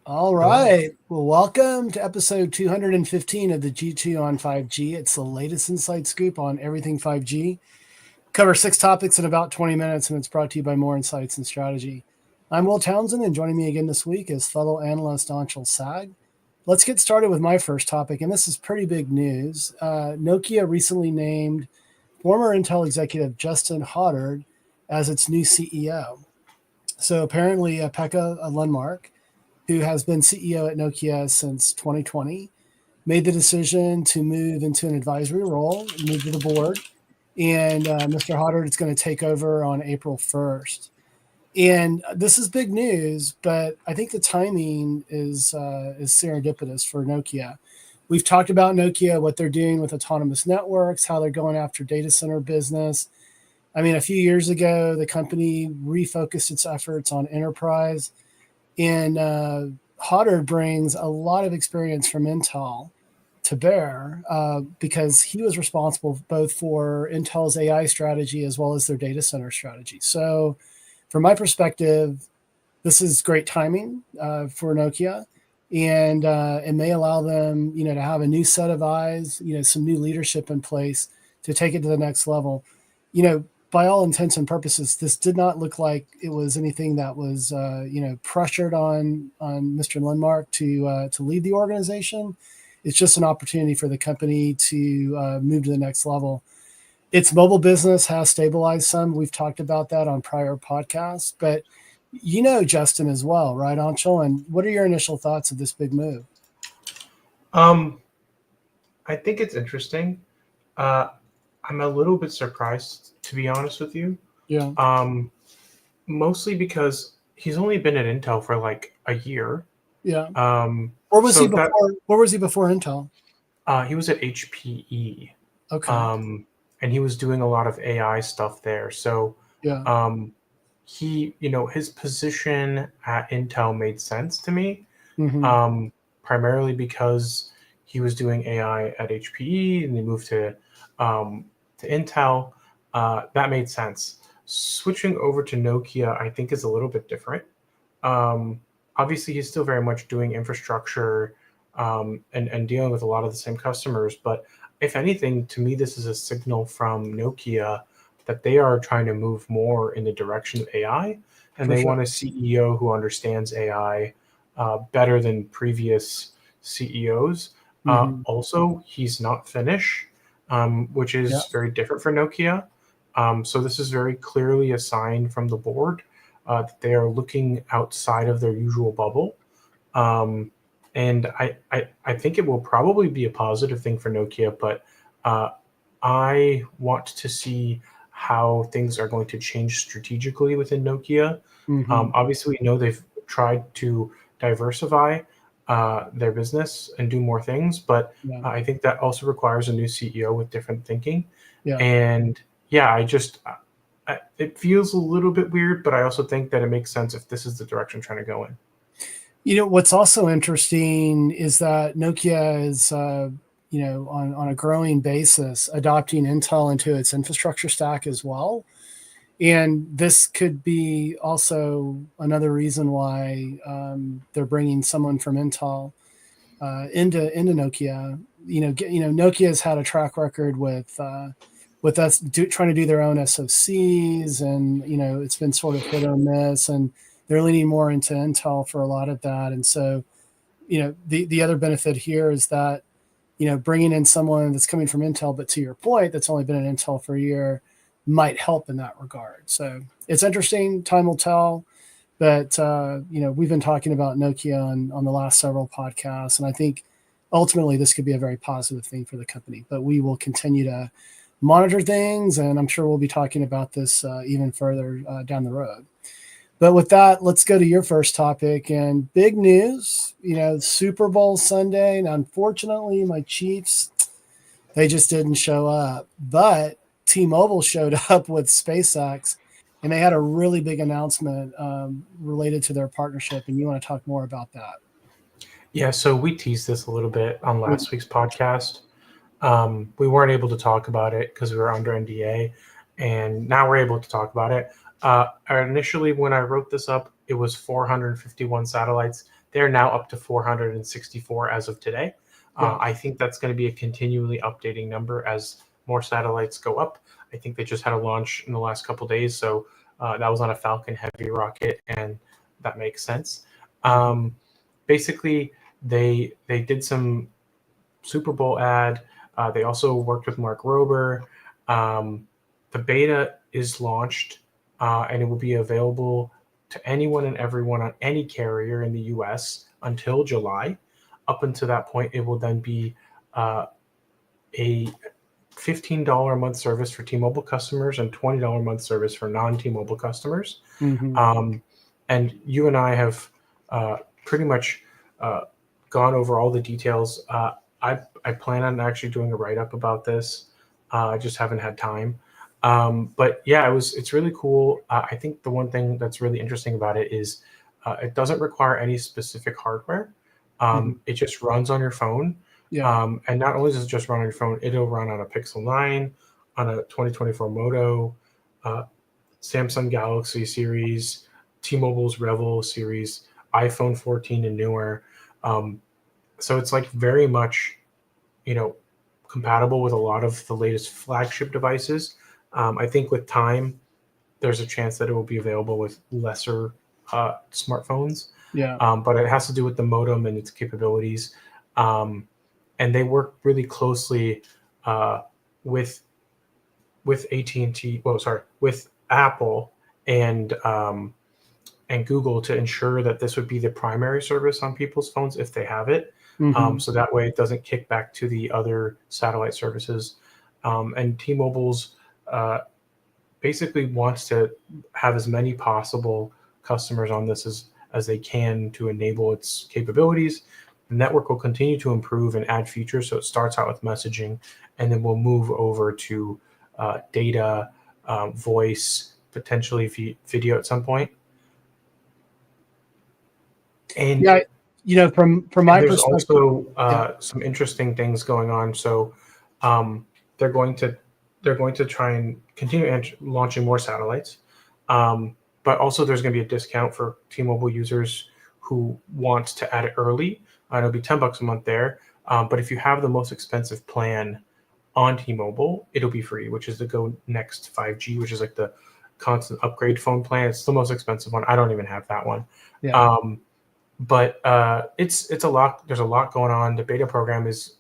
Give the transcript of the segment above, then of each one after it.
All Hello. right. Well, welcome to episode 215 of the G2 on 5G. It's the latest inside scoop on everything 5G. Cover 6 topics in about 20 minutes, and it's brought to you by More Insights and Strategy. I'm Will Townsend, and joining me again this week is fellow analyst Anshel. Let's get started with my first topic, and this is pretty big news. Nokia recently named former Intel executive Justin Hoddard as its new CEO. So apparently, Pekka Lundmark, who has been CEO at Nokia since 2020, made the decision to move into an advisory role, move to the board, and Mr. Hoddard is going to take over on April 1st. And this is big news, but I think the timing is serendipitous for Nokia. We've talked about Nokia, what they're doing with autonomous networks, how they're going after data center business. I mean, a few years ago, the company refocused its efforts on enterprise, and Hoddard brings a lot of experience from Intel to bear because he was responsible both for Intel's AI strategy as well as their data center strategy. So, from my perspective, this is great timing for Nokia, and it may allow them, to have a new set of eyes, some new leadership in place to take it to the next level. By all intents and purposes, this did not look like it was anything that was, pressured on Mr. Lundmark to lead the organization. It's just an opportunity for the company to move to the next level. Its mobile business has stabilized some. We've talked about that on prior podcasts, but Justin as well, right, Anshel? And what are your initial thoughts of this big move? Um, I think it's interesting. Uh, I'm a little bit surprised, to be honest with you. Yeah, Um, Mostly because he's only been at Intel for like a year. yeah. Um, Where was he so that before? Where was he before Intel? He was at HPE, Okay, um, and he was doing a lot of AI stuff there. So yeah, um, his position at Intel made sense to me, mm-hmm. um, primarily because he was doing AI at HPE and he moved to Intel. That made sense. Switching over to Nokia, I think, is a little bit different. Um, Obviously, he's still very much doing infrastructure and dealing with a lot of the same customers. But if anything, to me, this is a signal from Nokia that they are trying to move more in the direction of AI, and For they sure. want a CEO who understands AI better than previous CEOs. Mm-hmm. Also, he's not Finnish, which Yeah, is very different for Nokia. So this is very clearly a sign from the board that they are looking outside of their usual bubble. Um, and I think it will probably be a positive thing for Nokia, but uh, I want to see how things are going to change strategically within Nokia. mm-hmm. Obviously, we know they've tried to diversify their business and do more things, but Yeah, I think that also requires a new CEO with different thinking. yeah. And yeah, it feels a little bit weird, but I also think that it makes sense if this is the direction I'm trying to go in. What's also interesting is that Nokia is, on a growing basis, adopting Intel into its infrastructure stack as well. And this could be also another reason why they're bringing someone from Intel into Nokia. Nokia has had a track record with us trying to do their own SoCs, and it's been sort of hit or miss, and they're leaning more into Intel for a lot of that. And so, the other benefit here is that bringing in someone that's coming from Intel, but to your point, that's only been at Intel for a year, might help in that regard. So it's interesting. Time will tell. But we've been talking about Nokia on the last several podcasts, and I think ultimately this could be a very positive thing for the company. But we will continue to monitor things, and I'm sure we'll be talking about this even further down the road. But with that, let's go to your first topic and big news. Super Bowl Sunday, and unfortunately, my Chiefs, they just didn't show up. But T-Mobile showed up with SpaceX, and they had a really big announcement related to their partnership. And you want to talk more about that? Yeah, so we teased this a little bit on We, last week's podcast. We weren't able to talk about it because we were under NDA, and now we're able to talk about it. Initially, when I wrote this up, it was 451 satellites. They're now up to 464 as of today. Yeah. I think that's going to be a continually updating number as more satellites go up. I think they just had a launch in the last couple days, so that was on a Falcon Heavy rocket, and that makes sense. Basically, they did some Super Bowl ad. They also worked with Mark Rober. The beta is launched, and it will be available to anyone and everyone on any carrier in the U.S. until July. Up until that point, it will then be a $15 a month service for T-Mobile customers and $20 a month service for non-T-Mobile customers. And you and I have pretty much gone over all the details. I plan on actually doing a write-up about this. I just haven't had time. But yeah, it's really cool. I think the one thing that's really interesting about it is it doesn't require any specific hardware. It just runs on your phone. Yeah. And not only does it just run on your phone, it'll run on a Pixel 9, on a 2024 Moto, Samsung Galaxy series, T-Mobile's Revel series, iPhone 14 and newer. So it's like very much, compatible with a lot of the latest flagship devices. I think with time, there's a chance that it will be available with lesser smartphones. Yeah. But it has to do with the modem and its capabilities. And they work really closely with AT&T. With Apple and Google to ensure that this would be the primary service on people's phones if they have it. So that way it doesn't kick back to the other satellite services. And T-Mobile's basically wants to have as many possible customers on this as they can to enable its capabilities. The network will continue to improve and add features. So it starts out with messaging, and then we'll move over to data, voice, potentially video at some point. And yeah, from my there's perspective, also some interesting things going on. So they're going to try and continue launching more satellites, but also there's going to be a discount for T-Mobile users who want to add it early. It'll be $10 a month there. But if you have the most expensive plan on T-Mobile, it'll be free, which is the Go Next 5G, which is like the constant upgrade phone plan. It's the most expensive one. I don't even have that one. yeah. But it's a lot. There's a lot going on. The beta program is,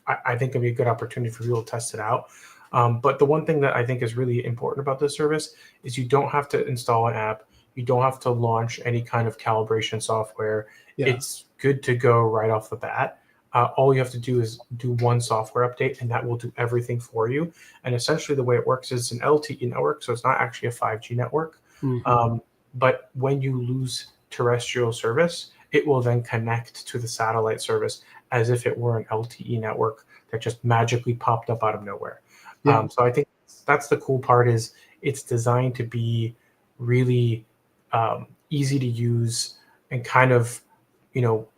I think, gonna be a good opportunity for people to test it out. But the one thing that I think is really important about this service is you don't have to install an app. You don't have to launch any kind of calibration software. Yeah. It's good to go right off the bat. All you have to do is do one software update, and that will do everything for you. And essentially the way it works is an LTE network, so it's not actually a 5G network. But when you lose terrestrial service, it will then connect to the satellite service as if it were an LTE network that just magically popped up out of nowhere. So I think that's the cool part, is it's designed to be really easy to use and kind of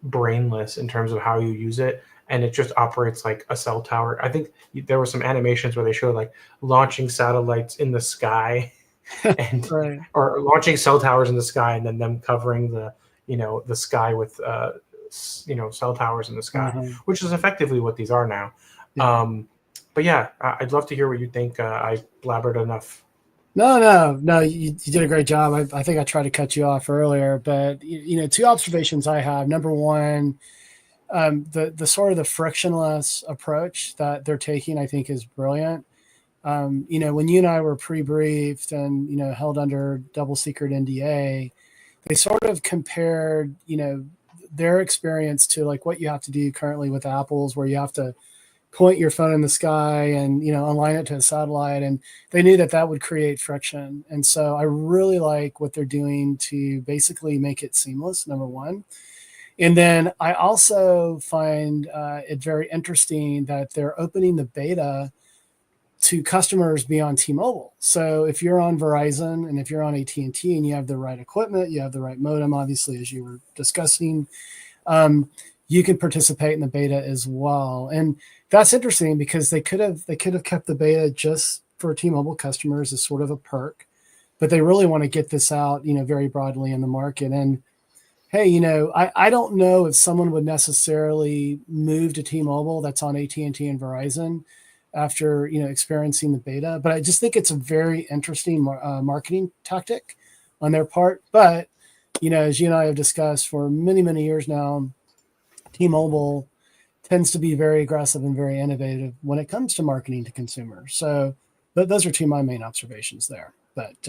brainless in terms of how you use it, and it just operates like a cell tower. I think there were some animations where they showed like launching satellites in the sky and Right. or launching cell towers in the sky, and then them covering the sky with cell towers in the sky, which is effectively what these are now. But yeah, I'd love to hear what you think. I blabbered enough. No, you did a great job. I think I tried to cut you off earlier, but two observations I have. Number one, the sort of the frictionless approach that they're taking, I think, is brilliant. When you and I were pre-briefed and held under double secret NDA, they sort of compared their experience to like what you have to do currently with Apple's, where you have to point your phone in the sky and align it to a satellite, and they knew that would create friction. And so I really like what they're doing to basically make it seamless, number one. And then I also find it very interesting that they're opening the beta to customers beyond T-Mobile. So if you're on Verizon and if you're on AT&T and you have the right equipment, you have the right modem, obviously, as you were discussing, you can participate in the beta as well. And that's interesting because they could have kept the beta just for T-Mobile customers as sort of a perk, but they really want to get this out, very broadly in the market. And hey, I don't know if someone would necessarily move to T-Mobile that's on AT&T and Verizon after, experiencing the beta, but I just think it's a very interesting marketing tactic on their part. But, as you and I have discussed for many, many years now, T-Mobile tends to be very aggressive and very innovative when it comes to marketing to consumers. So those are two of my main observations there. But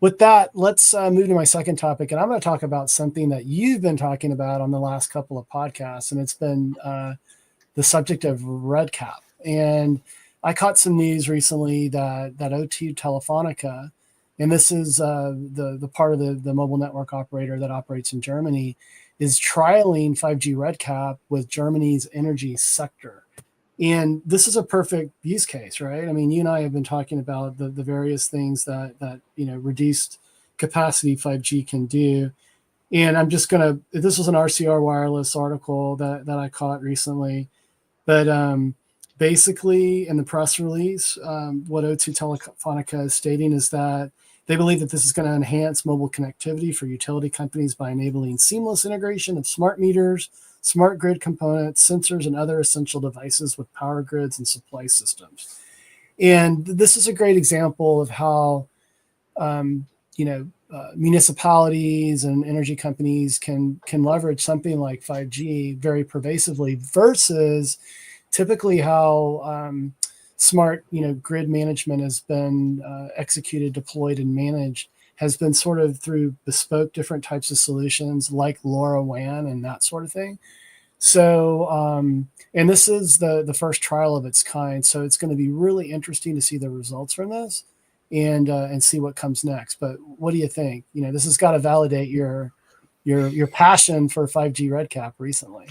with that, let's move to my second topic. And I'm going to talk about something that you've been talking about on the last couple of podcasts, and it's been the subject of RedCap. And I caught some news recently that O2 Telefonica, and this is the part of the mobile network operator that operates in Germany, is trialing 5G RedCap with Germany's energy sector. And this is a perfect use case, right? I mean, you and I have been talking about the various things that reduced capacity 5G can do. And I'm just going to, this was an RCR Wireless article that I caught recently. But basically, in the press release, what O2 Telefonica is stating is that they believe that this is going to enhance mobile connectivity for utility companies by enabling seamless integration of smart meters, smart grid components, sensors, and other essential devices with power grids and supply systems. And this is a great example of how, municipalities and energy companies can leverage something like 5G very pervasively versus typically how smart grid management has been executed, deployed, and managed has been sort of through bespoke different types of solutions like LoRaWAN and that sort of thing. So and this is the first trial of its kind, so it's going to be really interesting to see the results from this and see what comes next. But what do you think? This has got to validate your passion for 5G RedCap recently.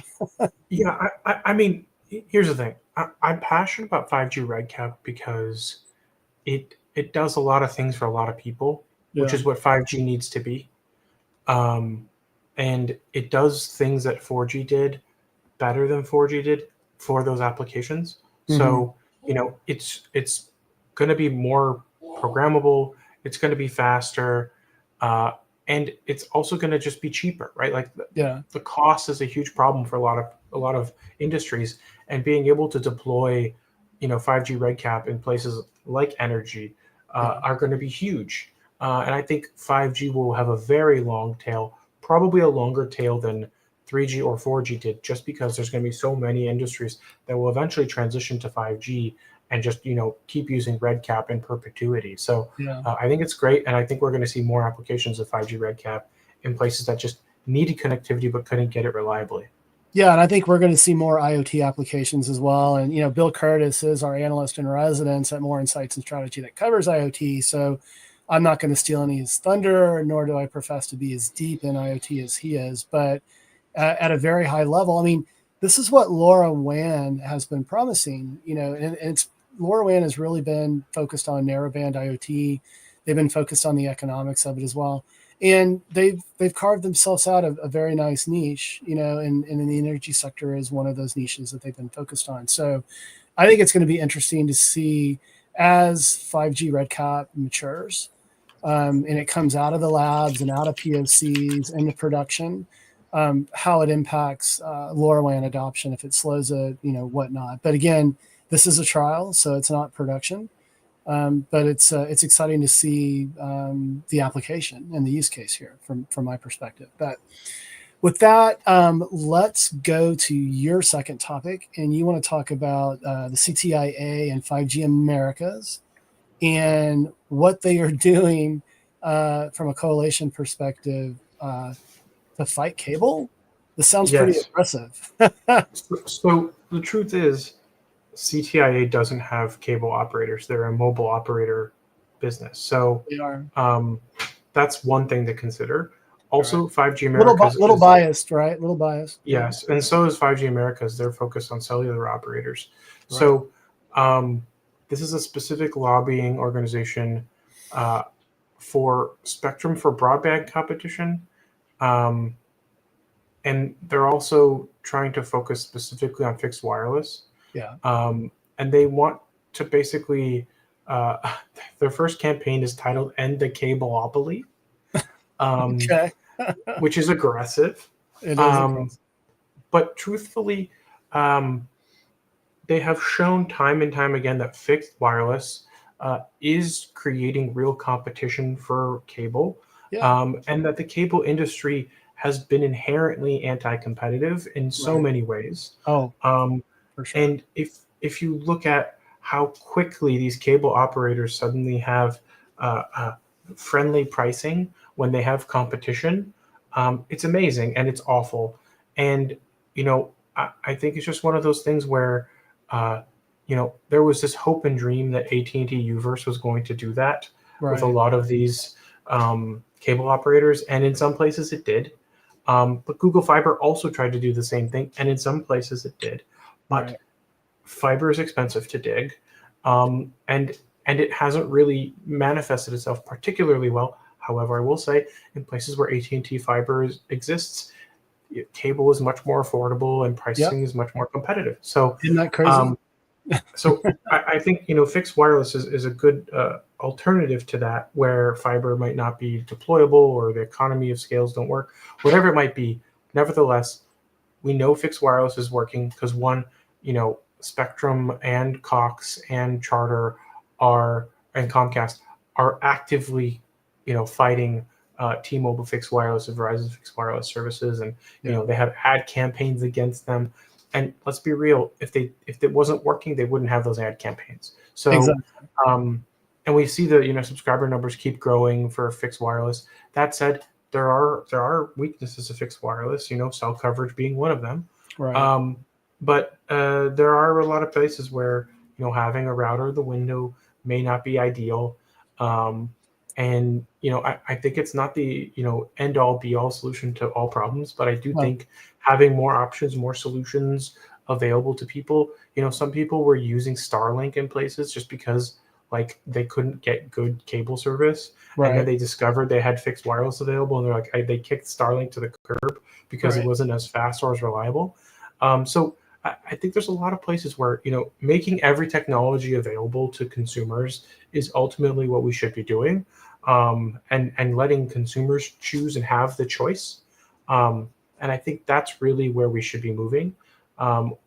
Yeah, I mean, here's the thing. I'm passionate about 5G RedCap because it does a lot of things for a lot of people, which Yeah. is what 5G needs to be. And it does things that 4G did better than 4G did for those applications. Mm-hmm. So, it's going to be more programmable. It's going to be faster, and it's also going to just be cheaper, right? Like Yeah. the cost is a huge problem for a lot of industries, and being able to deploy, 5G RedCap in places like energy Yeah. are going to be huge. And I think 5G will have a very long tail, probably a longer tail than 3G or 4G did, just because there's going to be so many industries that will eventually transition to 5G and just keep using RedCap in perpetuity. So Yeah. I think it's great, and I think we're going to see more applications of 5G RedCap in places that just needed connectivity but couldn't get it reliably. Yeah, and I think we're going to see more IoT applications as well. And Bill Curtis is our analyst in residence at More Insights and Strategy that covers IoT. So I'm not going to steal any of his thunder, nor do I profess to be as deep in IoT as he is. But at a very high level, I mean, this is what LoRaWAN has been promising. And LoRaWAN has really been focused on narrowband IoT. They've been focused on the economics of it as well, and they've carved themselves out a very nice niche, and in the energy sector is one of those niches that they've been focused on. So I think it's going to be interesting to see as 5G RedCap matures, and it comes out of the labs and out of POCs into production, how it impacts LoRaWAN adoption, if it slows it, whatnot. But again, this is a trial, so it's not production. But it's exciting to see the application and the use case here from my perspective. But with that, let's go to your second topic, and you want to talk about the CTIA and 5G Americas and what they are doing from a coalition perspective to fight cable. This sounds pretty Yes. aggressive. So the truth is, CTIA doesn't have cable operators. They're a mobile operator business. So They are that's one thing to consider. Also, right. 5G Americas Little is, biased, right? Little biased. yes, and so is 5G Americas. They're focused on cellular operators. Right. So this is a specific lobbying organization for spectrum for broadband competition. Um, and they're also trying to focus specifically on fixed wireless. Yeah. And they want to basically, their first campaign is titled "End the Cableopoly." Um, Okay. which is aggressive. It is aggressive. But truthfully, they have shown time and time again that fixed wireless is creating real competition for cable, Yeah. and that the cable industry has been inherently anti-competitive in so Right. many ways. Oh, Um, for sure. and if you look at how quickly these cable operators suddenly have friendly pricing when they have competition, it's amazing and it's awful. And I think it's just one of those things where uh, there was this hope and dream that AT&T Uverse was going to do that with a Right. lot of these cable operators, and in some places it did. But Google Fiber also tried to do the same thing, and in some places it did. But Right. fiber is expensive to dig, and it hasn't really manifested itself particularly well. However, I will say in places where AT&T fiber exists, cable is much more affordable and Yep. pricing is much more competitive. So, Isn't that crazy? um, I think fixed wireless is a good alternative to that, where fiber might not be deployable or the economy of scales don't work, whatever it might be. Nevertheless, we know fixed wireless is working because one, Spectrum and Cox and Charter are and Comcast are actively, fighting T-Mobile fixed wireless and Verizon fixed wireless services, and Yeah. they have ad campaigns against them. And let's be real, if it wasn't working, they wouldn't have those ad campaigns. So, Exactly. and we see the subscriber numbers keep growing for fixed wireless. That said, there are weaknesses of fixed wireless, cell coverage being one of them. Right. Um, but there are a lot of places where having a router in the window may not be ideal. And I think it's not the end all be all solution to all problems, but I do Well, think having more options, more solutions available to people. Some people were using Starlink in places just because like they couldn't get good cable service, and then right. they discovered they had fixed wireless available, and they're like they kicked Starlink to the curb because it Right. wasn't as fast or as reliable. So I think there's a lot of places where making every technology available to consumers is ultimately what we should be doing, and letting consumers choose and have the choice. And I think that's really where we should be moving.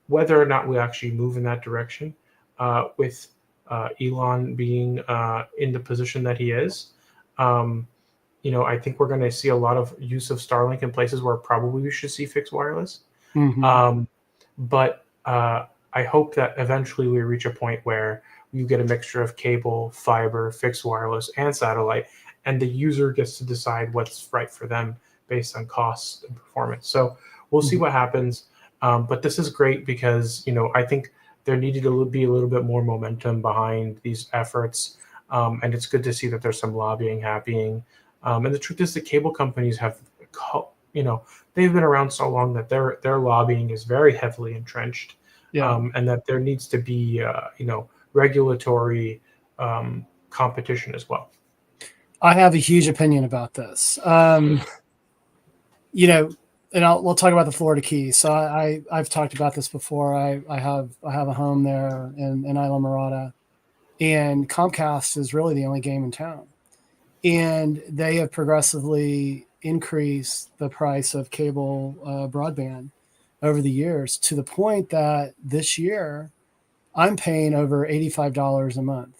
Whether or not we actually move in that direction, with Elon being in the position that he is, um, I think we're going to see a lot of use of Starlink in places where probably we should see fixed wireless. Hmm. Um, but I hope that eventually we reach a point where you get a mixture of cable, fiber, fixed wireless, and satellite, and the user gets to decide what's right for them based on cost and performance. So we'll see Hmm. what happens. But this is great because I think there needed to be a little bit more momentum behind these efforts, and it's good to see that there's some lobbying happening. And the truth is, the cable companies have, they've been around so long that their lobbying is very heavily entrenched, Yeah. and that there needs to be regulatory competition as well. I have a huge opinion about this. You know, and we'll talk about the Florida Keys. So I've talked about this before. I have a home there in Isla Mirada, and Comcast is really the only game in town, and they have progressively increased the price of cable broadband over the years to the point that this year I'm paying over $85 a month,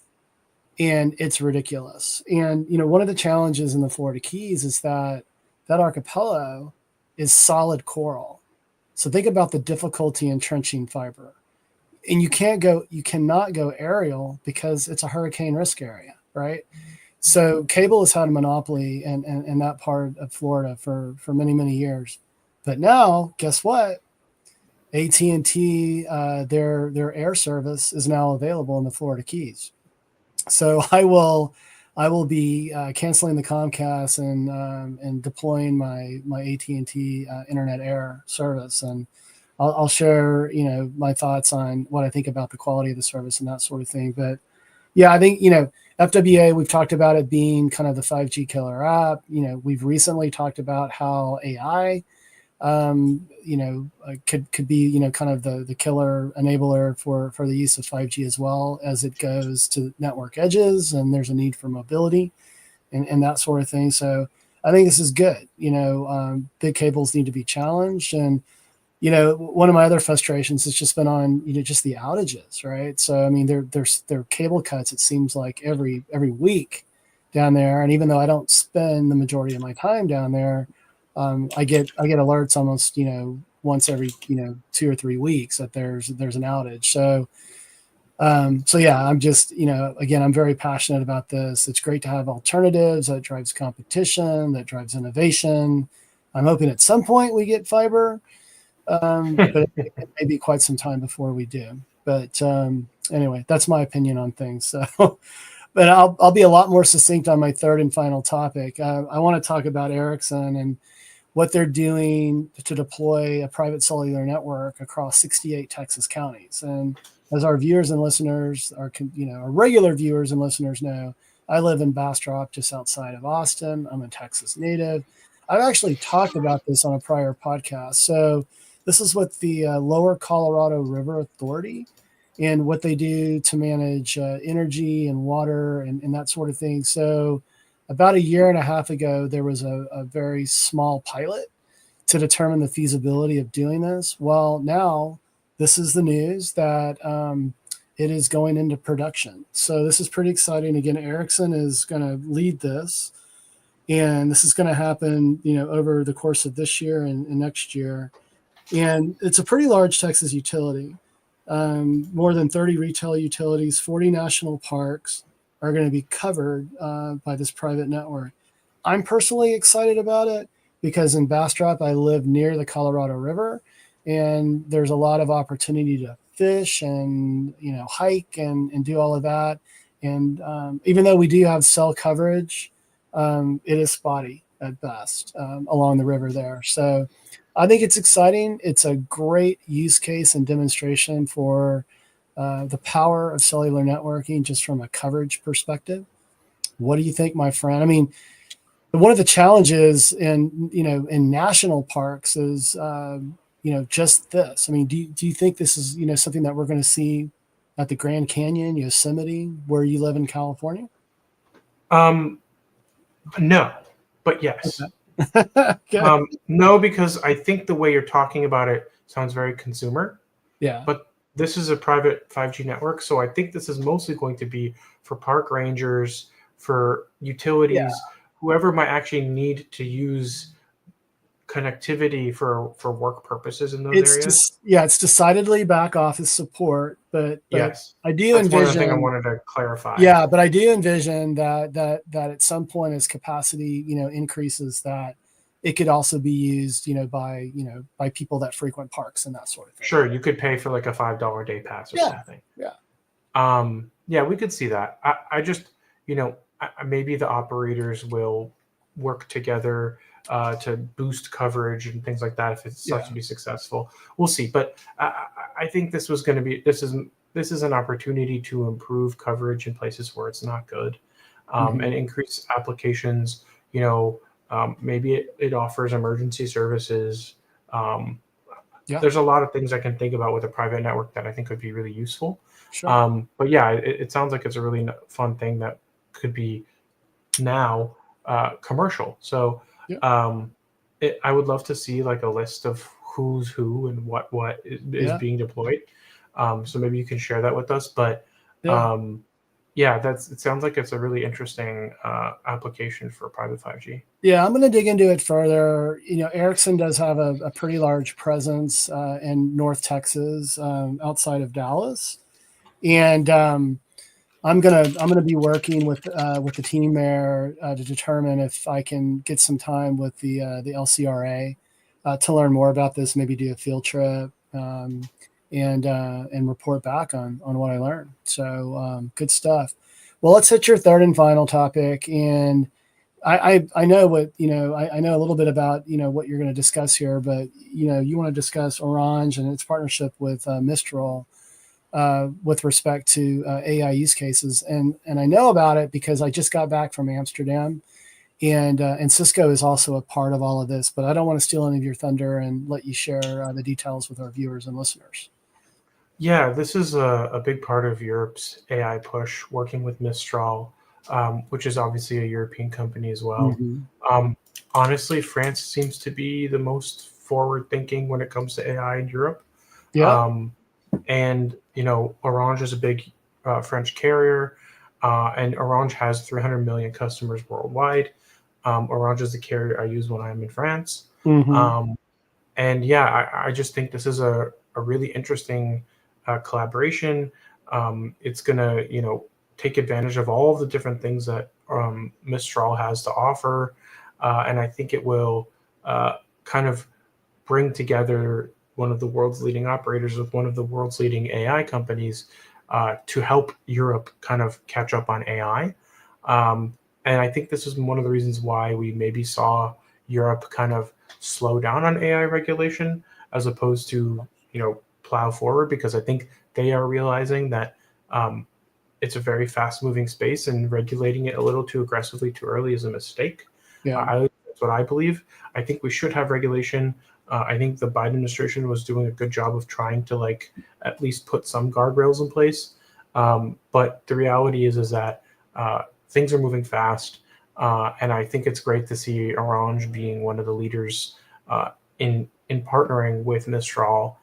and it's ridiculous. And one of the challenges in the Florida Keys is that archipelago is solid coral. So think about the difficulty in trenching fiber. And you cannot go aerial because it's a hurricane risk area, right? So cable has had a monopoly in that part of Florida for many, many years. But now, guess what? AT&T, their air service is now available in the Florida Keys. So I will be canceling the Comcast and deploying my AT&T Internet Air service, and I'll share my thoughts on what I think about the quality of the service and that sort of thing. But yeah, I think FWA, we've talked about it being kind of the 5G killer app. We've recently talked about how AI could be kind of the killer enabler for the use of 5G as well, as it goes to network edges and there's a need for mobility and that sort of thing. So I think this is good. Big cables need to be challenged, and one of my other frustrations has just been on just the outages, right? So I mean, there are cable cuts. It seems like every week down there, and even though I don't spend the majority of my time down there, I get alerts almost once every 2 or 3 weeks that there's an outage. So yeah, I'm just again, I'm very passionate about this. It's great to have alternatives. That drives competition, that drives innovation. I'm hoping at some point we get fiber, but it may be quite some time before we do. But anyway, that's my opinion on things. So, but I'll be a lot more succinct on my third and final topic. I want to talk about Ericsson and what they're doing to deploy a private cellular network across 68 Texas counties. And as our viewers and listeners, our regular viewers and listeners know, I live in Bastrop, just outside of Austin. I'm a Texas native. I've actually talked about this on a prior podcast. So this is with the Lower Colorado River Authority and what they do to manage energy and water and that sort of thing. So about a year and a half ago, there was a very small pilot to determine the feasibility of doing this. Well, now this is the news that it is going into production. So this is pretty exciting. Again, Ericsson is going to lead this, and this is going to happen, over the course of this year and next year. And it's a pretty large Texas utility. More than 30 retail utilities, 40 national parks are going to be covered by this private network. I'm personally excited about it because in Bastrop, I live near the Colorado River, and there's a lot of opportunity to fish and hike and do all of that. And even though we do have cell coverage, it is spotty at best along the river there. So I think it's exciting. It's a great use case and demonstration for the power of cellular networking just from a coverage perspective. What do you think, my friend? I mean, one of the challenges in national parks is just this. I mean, do you think this is something that we're going to see at the Grand Canyon, Yosemite, where you live in California? No, but yes. Okay. No, because I think the way you're talking about it sounds very consumer. Yeah. But this is a private 5G network, so I think this is mostly going to be for park rangers, for utilities, whoever might actually need to use connectivity for work purposes in those areas. It's decidedly back office support, but Yes, I do that's envision one other thing I wanted to clarify. Yeah, but I do envision that at some point as capacity increases, that it could also be used by people that frequent parks and that sort of thing. Sure, you could pay for like a $5 day pass or something. Yeah, we could see that. I just maybe the operators will work together to boost coverage and things like that if it starts to be successful. We'll see, but I think this is an opportunity to improve coverage in places where it's not good, and increase applications. Maybe it offers emergency services. There's a lot of things I can think about with a private network that I think would be really useful. Sure. But yeah, it sounds like it's a really fun thing that could be now commercial. So I would love to see like a list of who's who and what is being deployed. So maybe you can share that with us. But it sounds like it's a really interesting application for private 5G. Yeah, I'm going to dig into it further. Ericsson does have a pretty large presence in North Texas, outside of Dallas, and I'm gonna be working with the team there to determine if I can get some time with the LCRA to learn more about this. Maybe do a field trip and report back on what I learned. So good stuff. Well, let's hit your third and final topic. And I know what I know a little bit about what you're going to discuss here, but you want to discuss Orange and its partnership with Mistral. With respect to AI use cases, and I know about it because I just got back from Amsterdam, and Cisco is also a part of all of this. But I don't want to steal any of your thunder and let you share the details with our viewers and listeners. Yeah, this is a big part of Europe's AI push, working with Mistral, which is obviously a European company as well. Honestly, France seems to be the most forward thinking when it comes to AI in Europe. Yeah. Um, and Orange is a big French carrier, and Orange has 300 million customers worldwide. Orange is the carrier I use when I'm in France. Mm-hmm. Um, and yeah, I just think this is a really interesting collaboration. It's gonna take advantage of all of the different things that Mistral has to offer, and I think it will kind of bring together one of the world's leading operators with one of the world's leading AI companies to help Europe kind of catch up on AI. And I think this is one of the reasons why we maybe saw Europe kind of slow down on AI regulation as opposed to, plow forward, because I think they are realizing that it's a very fast moving space, and regulating it a little too aggressively too early is a mistake. Yeah. That's what I believe. I think we should have regulation. I think the Biden administration was doing a good job of trying to at least put some guardrails in place. But the reality is that things are moving fast, and I think it's great to see Orange being one of the leaders in partnering with Mistral.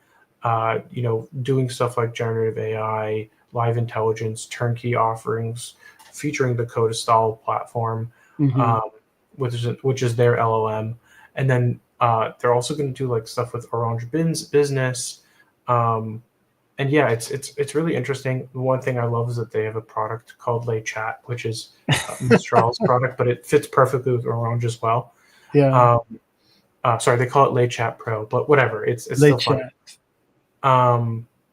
Doing stuff like generative AI, live intelligence, turnkey offerings, featuring the Codestall platform, Mm-hmm. um, which is their LLM, and then they're also going to do stuff with Orange Business, um, and yeah, it's really interesting. The one thing I love is that they have a product called Lay Chat, which is Mistral's product, but it fits perfectly with Orange as well. Yeah. Um, Sorry, they call it Lay Chat Pro, but whatever, it's They still funny. chat.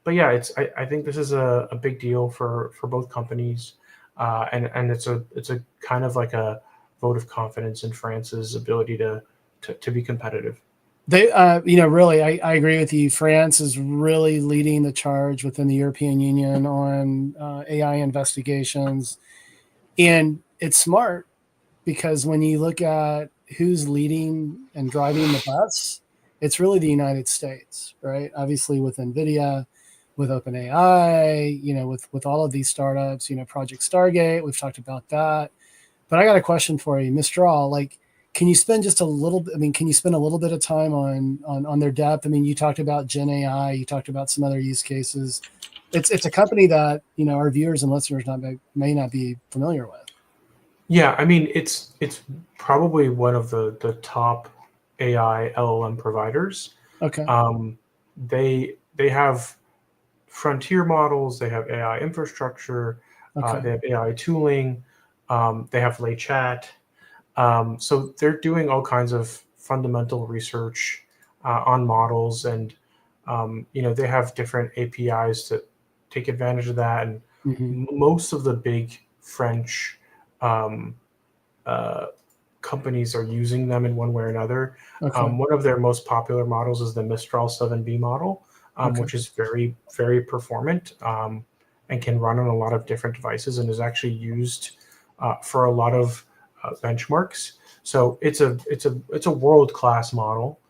But yeah, I think this is a big deal for both companies, and it's a kind of like a vote of confidence in France's ability to be competitive. They, really, I agree with you. France is really leading the charge within the European Union on AI investigations. And it's smart because when you look at who's leading and driving the bus, it's really the United States, right? Obviously, with NVIDIA, with OpenAI, with all of these startups, Project Stargate, we've talked about that. But I got a question for you, Mistral. Can you spend just a little bit? I mean, can you spend a little bit of time on their depth? I mean, you talked about Gen AI, you talked about some other use cases. It's a company that our viewers and listeners may not be familiar with. Yeah, I mean it's probably one of the top AI LLM providers. Okay. Um, they have frontier models, they have AI infrastructure, Okay. they have AI tooling, they have Lay Chat. So they're doing all kinds of fundamental research on models, and they have different APIs to take advantage of that. And Hmm. most of the big French um, uh, companies are using them in one way or another. Okay. One of their most popular models is the Mistral 7B model, Okay. which is very, very performant, and can run on a lot of different devices, and is actually used for a lot of benchmarks. So it's a world class model,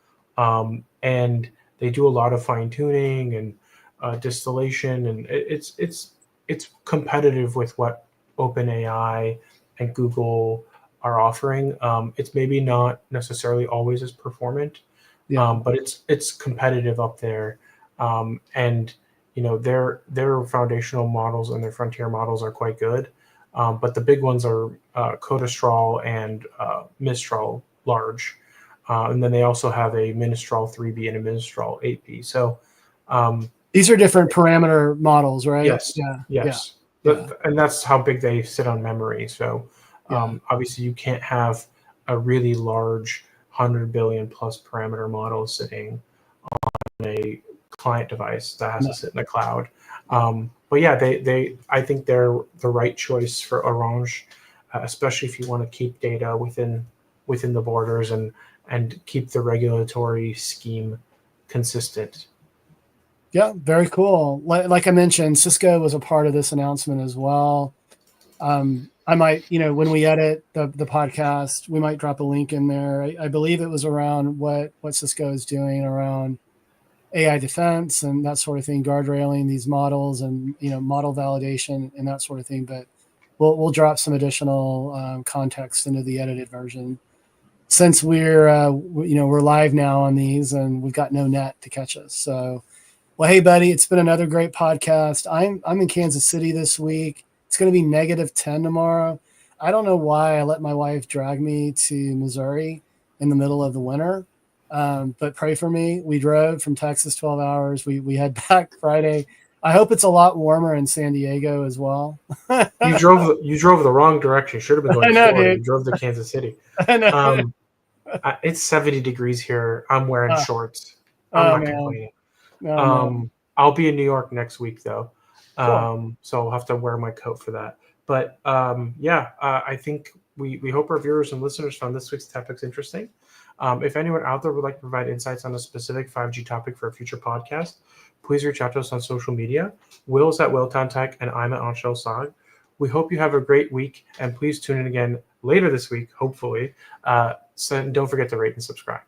and they do a lot of fine tuning and distillation, and it's competitive with what OpenAI and Google are offering. It's maybe not necessarily always as performant, Yeah. but it's competitive up there, and their foundational models and their frontier models are quite good. But the big ones are Codestral and Mistral large, and then they also have a Mistral 3B and a Mistral 8B. So um, These are different parameter models, right? yes, Yeah. Yeah. yes, Yeah. and that's how big they sit on memory. So Yeah. obviously, you can't have a really large 100 billion plus parameter model sitting on a client device that has No. to sit in the cloud. Yeah. But yeah, I think they're the right choice for Orange, especially if you want to keep data within the borders and keep the regulatory scheme consistent. Yeah. Very cool. Like I mentioned, Cisco was a part of this announcement as well. I might, when we edit the podcast, we might drop a link in there. I believe it was around what Cisco is doing around AI defense and that sort of thing, guardrailing these models and model validation and that sort of thing. But we'll drop some additional context into the edited version. since we're live now on these and we've got no net to catch us. So, well, hey, buddy, it's been another great podcast. I'm in Kansas City this week. It's going to be -10 tomorrow. I don't know why I let my wife drag me to Missouri in the middle of the winter, but pray for me. We drove from Texas 12 hours. We head back Friday. I hope it's a lot warmer in San Diego as well. You drove the wrong direction. You should have been going I to know, Florida. dude. You drove to Kansas City. I know. It's 70 degrees here. I'm wearing Oh, shorts. I'm oh, not man. complaining. Oh, man. I'll be in New York next week though, Cool. so I'll have to wear my coat for that. But I think we hope our viewers and listeners found this week's topics interesting. If anyone out there would like to provide insights on a specific 5G topic for a future podcast, please reach out to us on social media. Will is at Willtown Tech, and I'm at Anshel Sag. We hope you have a great week, and please tune in again later this week, hopefully. So don't forget to rate and subscribe.